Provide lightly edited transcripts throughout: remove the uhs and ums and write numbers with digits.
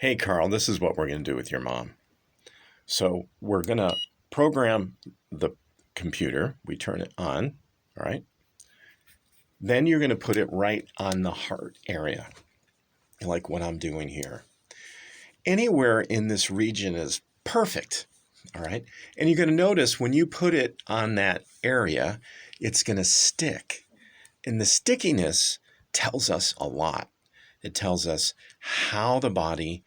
Hey, Carl, this is what we're going to do with your mom. So we're going to program the computer. We turn it on, all right? Then you're going to put it right on the heart area, like what I'm doing here. Anywhere in this region is perfect, all right? And you're going to notice when you put it on that area, it's going to stick. And the stickiness tells us a lot. It tells us how the body,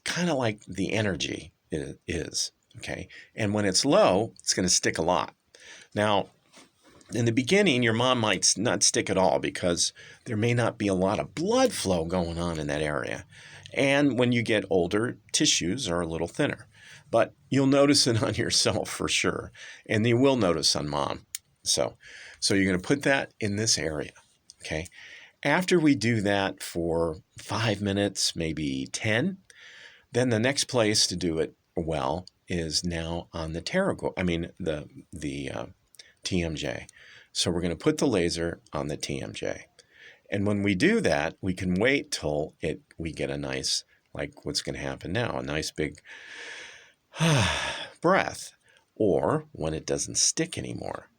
kind of like the energy is, okay? And when it's low, it's going to stick a lot. Now, in the beginning, your mom might not stick at all because there may not be a lot of blood flow going on in that area. And when you get older, tissues are a little thinner. But you'll notice it on yourself for sure. And you will notice on mom. So you're going to put that in this area, okay? After we do that for 5 minutes, maybe 10, then the next place to do it well is now on the the TMJ. So we're going to put the laser on the TMJ. And when we do that, we can wait till we get a nice, like what's going to happen now, a nice big breath, or when it doesn't stick anymore.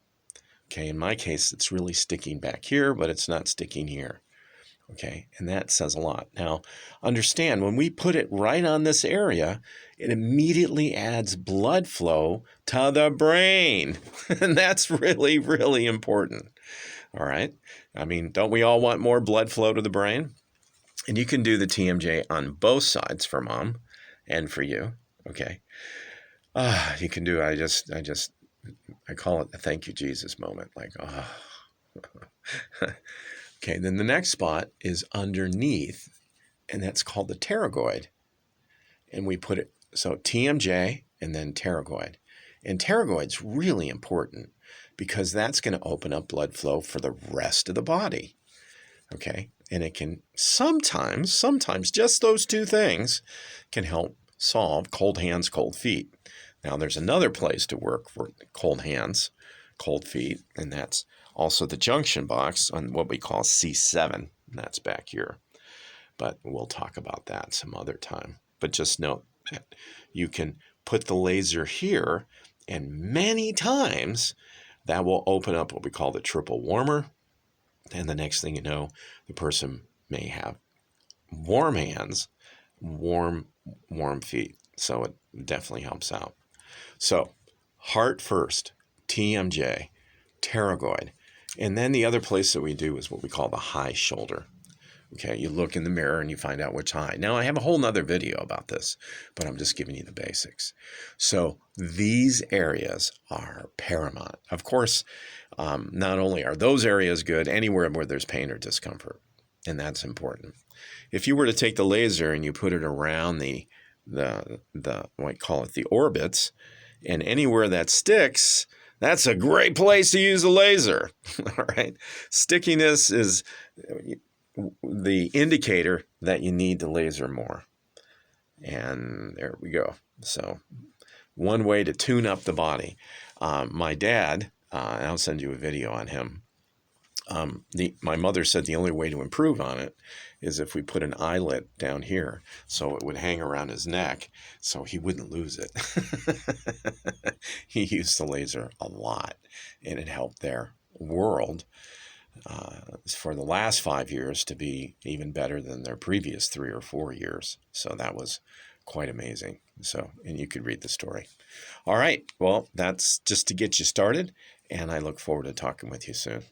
Okay, in my case, it's really sticking back here, but it's not sticking here. Okay, and that says a lot. Now, understand, when we put it right on this area, it immediately adds blood flow to the brain. And that's really, really important. All right? I mean, don't we all want more blood flow to the brain? And you can do the TMJ on both sides for mom and for you. Okay? You can do it. I call it the thank you, Jesus moment. Like, Okay, then the next spot is underneath, and that's called the pterygoid. And we put it, so TMJ and then pterygoid. And pterygoid's really important because that's going to open up blood flow for the rest of the body. Okay, and it can sometimes, just those two things can help solve cold hands, cold feet. Now, there's another place to work for cold hands, cold feet, and that's also the junction box on what we call C7. And that's back here. But we'll talk about that some other time. But just note that you can put the laser here, and many times that will open up what we call the triple warmer. And the next thing you know, the person may have warm hands, warm feet. So it definitely helps out. So heart first, TMJ, pterygoid. And then the other place that we do is what we call the high shoulder. Okay, you look in the mirror and you find out which high. Now, I have a whole nother video about this, but I'm just giving you the basics. So these areas are paramount. Of course, not only are those areas good, anywhere where there's pain or discomfort, and that's important. If you were to take the laser and you put it around the what I call it, the orbits, and anywhere that sticks, that's a great place to use a laser. All right. Stickiness is the indicator that you need to laser more. And there we go. So one way to tune up the body. My dad, and I'll send you a video on him. My mother said the only way to improve on it is if we put an eyelet down here so it would hang around his neck so he wouldn't lose it. He used the laser a lot, and it helped their world for the last 5 years to be even better than their previous 3 or 4 years. So that was quite amazing. So, and you could read the story. All right. Well, that's just to get you started, and I look forward to talking with you soon.